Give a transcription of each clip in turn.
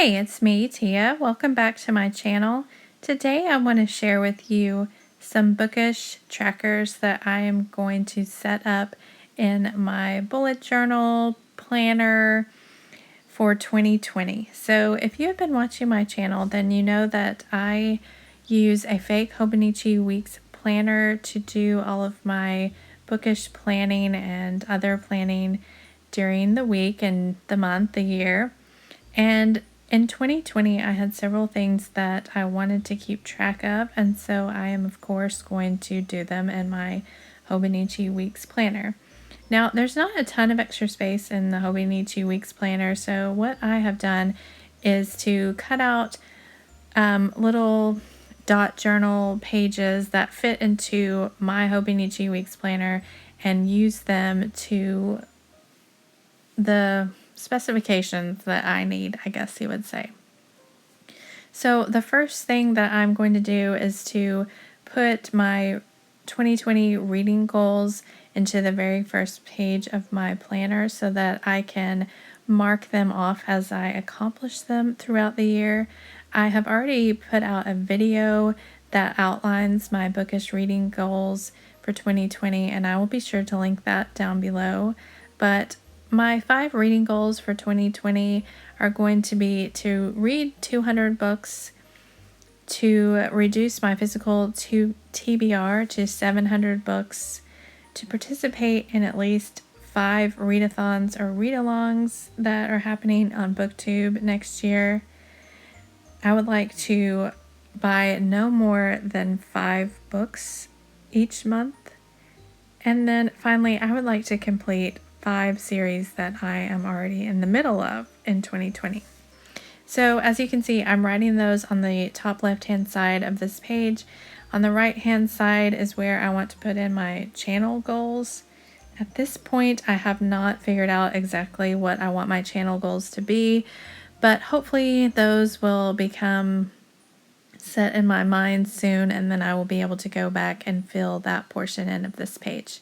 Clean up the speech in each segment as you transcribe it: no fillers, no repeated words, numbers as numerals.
Hey, it's me, Tia. Welcome back to my channel. Today I want to share with you some bookish trackers that I am going to set up in my bullet journal planner for 2020. So if you have been watching my channel, then you know that I use a fake Hobonichi Weeks planner to do all of my bookish planning and other planning during the week and the month, the year. And in 2020, I had several things that I wanted to keep track of, and so I am, of course, going to do them in my Hobonichi Weeks planner. Now, there's not a ton of extra space in the Hobonichi Weeks planner, so what I have done is to cut out little dot journal pages that fit into my Hobonichi Weeks planner and use them to the specifications that I need, I guess you would say. So the first thing that I'm going to do is to put my 2020 reading goals into the very first page of my planner so that I can mark them off as I accomplish them throughout the year. I have already put out a video that outlines my bookish reading goals for 2020, and I will be sure to link that down below. But my 5 reading goals for 2020 are going to be to read 200 books, to reduce my physical TBR to 700 books, to participate in at least 5 readathons or read-alongs that are happening on BookTube next year. I would like to buy no more than 5 books each month. And then finally, I would like to complete 5 series that I am already in the middle of in 2020. So as you can see, I'm writing those on the top left-hand side of this page. On the right-hand side is where I want to put in my channel goals. At this point, I have not figured out exactly what I want my channel goals to be, but hopefully those will become set in my mind soon, and then I will be able to go back and fill that portion in of this page.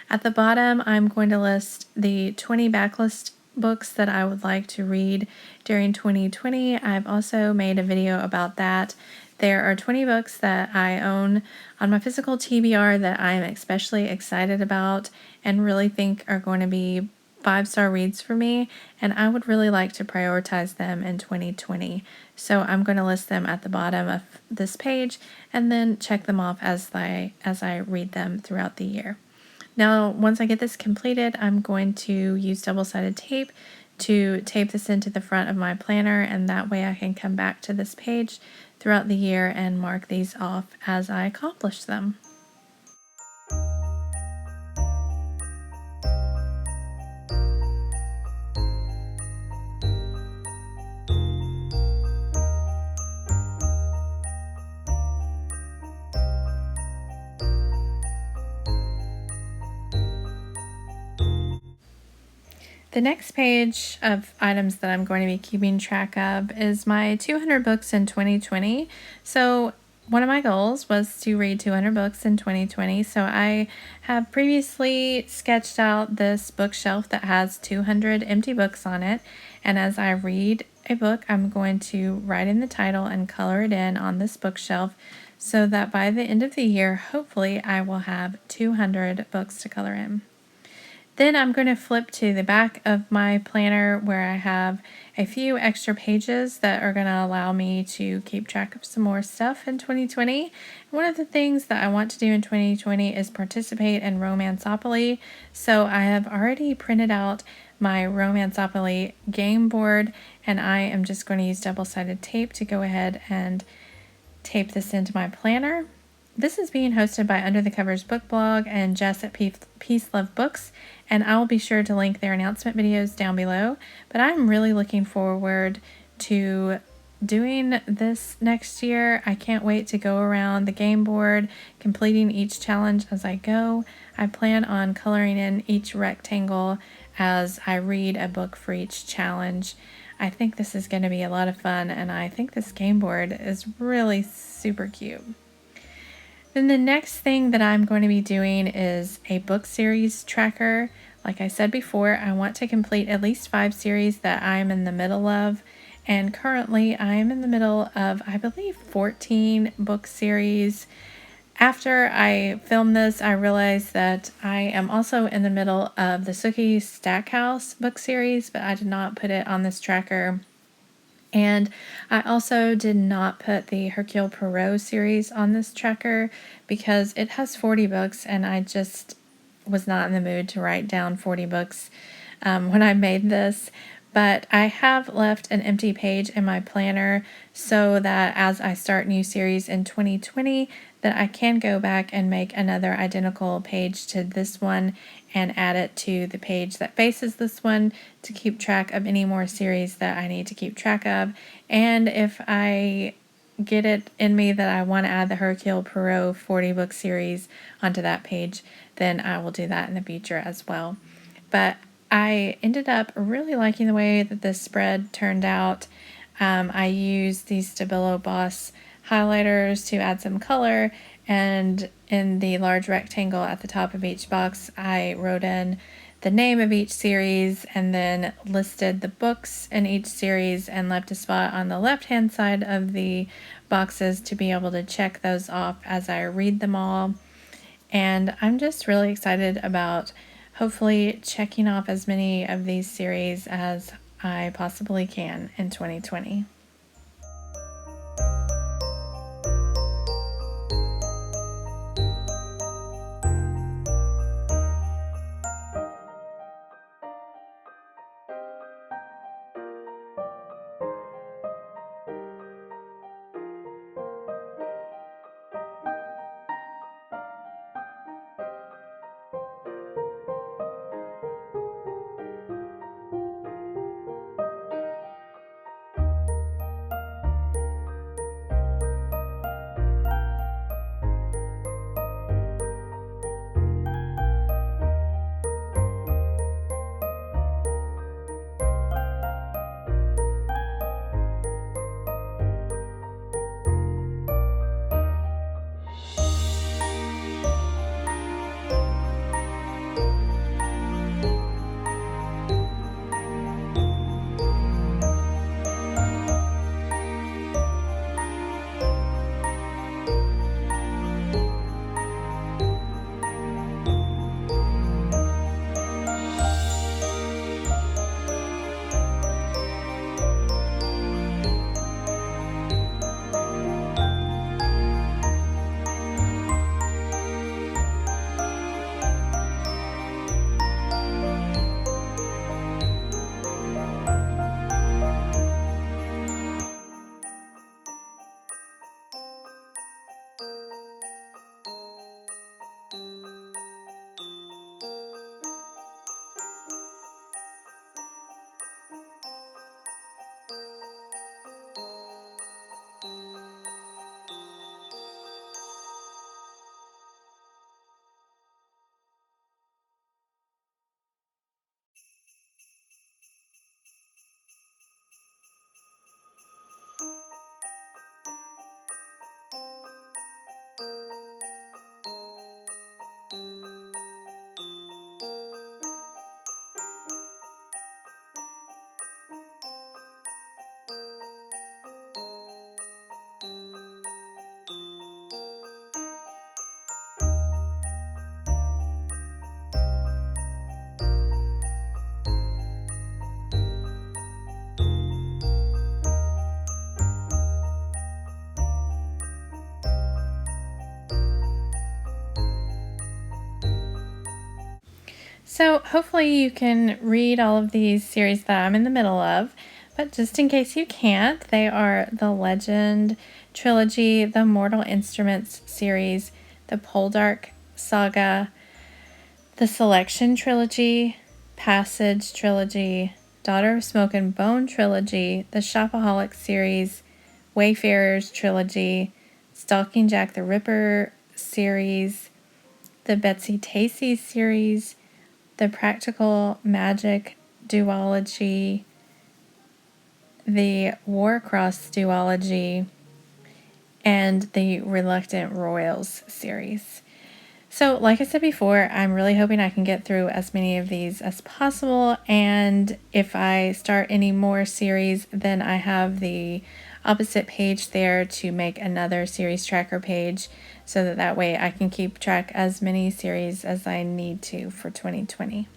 At the bottom, I'm going to list the 20 backlist books that I would like to read during 2020. I've also made a video about that. There are 20 books that I own on my physical TBR that I am especially excited about and really think are going to be 5-star reads for me, and I would really like to prioritize them in 2020. So I'm going to list them at the bottom of this page and then check them off as I read them throughout the year. Now, once I get this completed, I'm going to use double-sided tape to tape this into the front of my planner, and that way I can come back to this page throughout the year and mark these off as I accomplish them. The next page of items that I'm going to be keeping track of is my 200 books in 2020. So one of my goals was to read 200 books in 2020. So I have previously sketched out this bookshelf that has 200 empty books on it. And as I read a book, I'm going to write in the title and color it in on this bookshelf so that by the end of the year, hopefully I will have 200 books to color in. Then I'm going to flip to the back of my planner where I have a few extra pages that are going to allow me to keep track of some more stuff in 2020. One of the things that I want to do in 2020 is participate in Romanceopoly. So I have already printed out my Romanceopoly game board, and I am just going to use double-sided tape to go ahead and tape this into my planner. This is being hosted by Under the Covers Book Blog and Jess at Peace Love Books, and I will be sure to link their announcement videos down below. But I'm really looking forward to doing this next year. I can't wait to go around the game board, completing each challenge as I go. I plan on coloring in each rectangle as I read a book for each challenge. I think this is going to be a lot of fun, and I think this game board is really super cute. Then the next thing that I'm going to be doing is a book series tracker. Like I said before, I want to complete at least 5 series that I'm in the middle of, and currently I am in the middle of, I believe, 14 book series. After I filmed this, I realized that I am also in the middle of the Sookie Stackhouse book series, but I did not put it on this tracker. And I also did not put the Hercule Poirot series on this tracker because it has 40 books, and I just was not in the mood to write down 40 books when I made this. But I have left an empty page in my planner so that as I start new series in 2020, that I can go back and make another identical page to this one and add it to the page that faces this one to keep track of any more series that I need to keep track of. And if I get it in me that I want to add the Hercule Poirot 40 book series onto that page, then I will do that in the future as well. But I ended up really liking the way that this spread turned out. I used these Stabilo Boss highlighters to add some color, and in the large rectangle at the top of each box, I wrote in the name of each series and then listed the books in each series and left a spot on the left-hand side of the boxes to be able to check those off as I read them all. And I'm just really excited about hopefully checking off as many of these series as I possibly can in 2020. So hopefully you can read all of these series that I'm in the middle of, but just in case you can't, they are the Legend trilogy, the Mortal Instruments series, the Poldark saga, the Selection trilogy, Passage trilogy, Daughter of Smoke and Bone trilogy, the Shopaholic series, Wayfarers trilogy, Stalking Jack the Ripper series, the Betsy Tacy series, the Practical Magic duology, the Warcross duology, and the Reluctant Royals series. So, like I said before, I'm really hoping I can get through as many of these as possible. And if I start any more series, then I have the opposite page there to make another series tracker page so that way I can keep track as many series as I need to for 2020.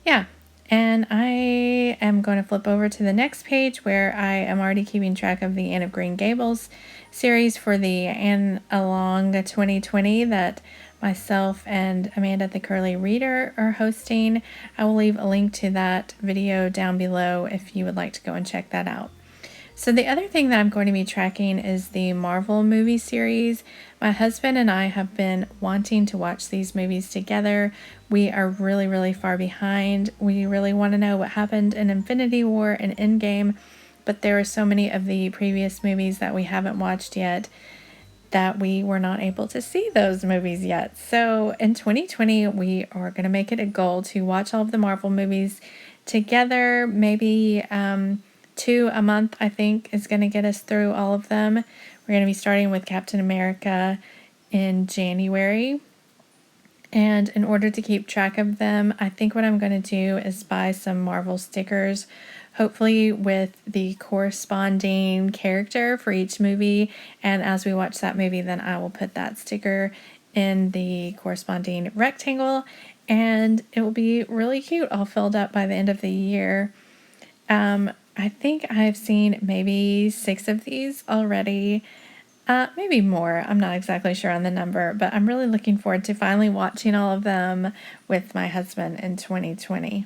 Yeah. And I am going to flip over to the next page where I am already keeping track of the Anne of Green Gables series for the Anne Along 2020 that myself and Amanda the Curly Reader are hosting. I will leave a link to that video down below if you would like to go and check that out. So the other thing that I'm going to be tracking is the Marvel movie series. My husband and I have been wanting to watch these movies together. We are really, really far behind. We really want to know what happened in Infinity War and Endgame, but there are so many of the previous movies that we haven't watched yet that we were not able to see those movies yet. So in 2020, we are going to make it a goal to watch all of the Marvel movies together, maybe 2 a month, I think, is going to get us through all of them. We're going to be starting with Captain America in January. And in order to keep track of them, I think what I'm going to do is buy some Marvel stickers, hopefully with the corresponding character for each movie. And as we watch that movie, then I will put that sticker in the corresponding rectangle. And it will be really cute, all filled up by the end of the year. I think I've seen maybe 6 of these already, maybe more. I'm not exactly sure on the number, but I'm really looking forward to finally watching all of them with my husband in 2020.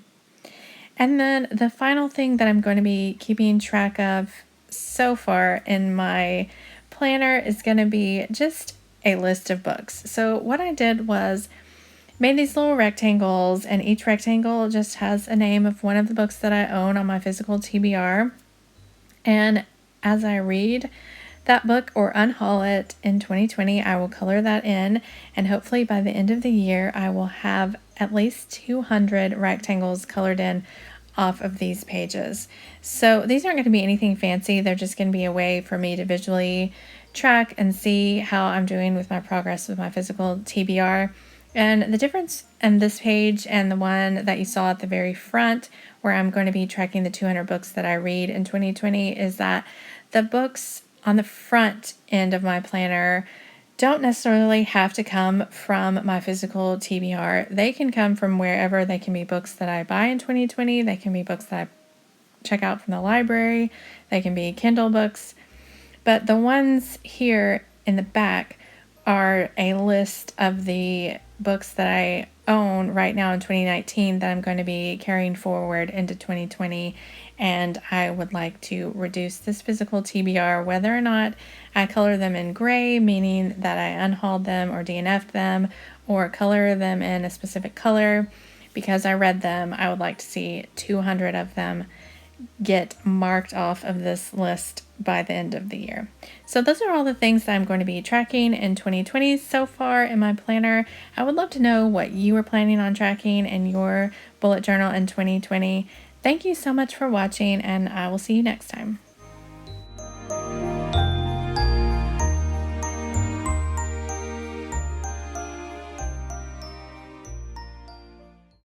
And then the final thing that I'm going to be keeping track of so far in my planner is going to be just a list of books. So what I did was made these little rectangles, and each rectangle just has a name of one of the books that I own on my physical TBR. And as I read that book or unhaul it in 2020, I will color that in, and hopefully by the end of the year, I will have at least 200 rectangles colored in off of these pages. So these aren't going to be anything fancy. They're just going to be a way for me to visually track and see how I'm doing with my progress with my physical TBR. And the difference in this page and the one that you saw at the very front, where I'm going to be tracking the 200 books that I read in 2020, is that the books on the front end of my planner don't necessarily have to come from my physical TBR. They can come from wherever. They can be books that I buy in 2020. They can be books that I check out from the library. They can be Kindle books. But the ones here in the back are a list of the books that I own right now in 2019 that I'm going to be carrying forward into 2020. And I would like to reduce this physical TBR, whether or not I color them in gray, meaning that I unhauled them or DNF'd them, or color them in a specific color. Because I read them, I would like to see 200 of them get marked off of this list by the end of the year. So those are all the things that I'm going to be tracking in 2020 so far in my planner. I would love to know what you were planning on tracking in your bullet journal in 2020. Thank you so much for watching, and I will see you next time.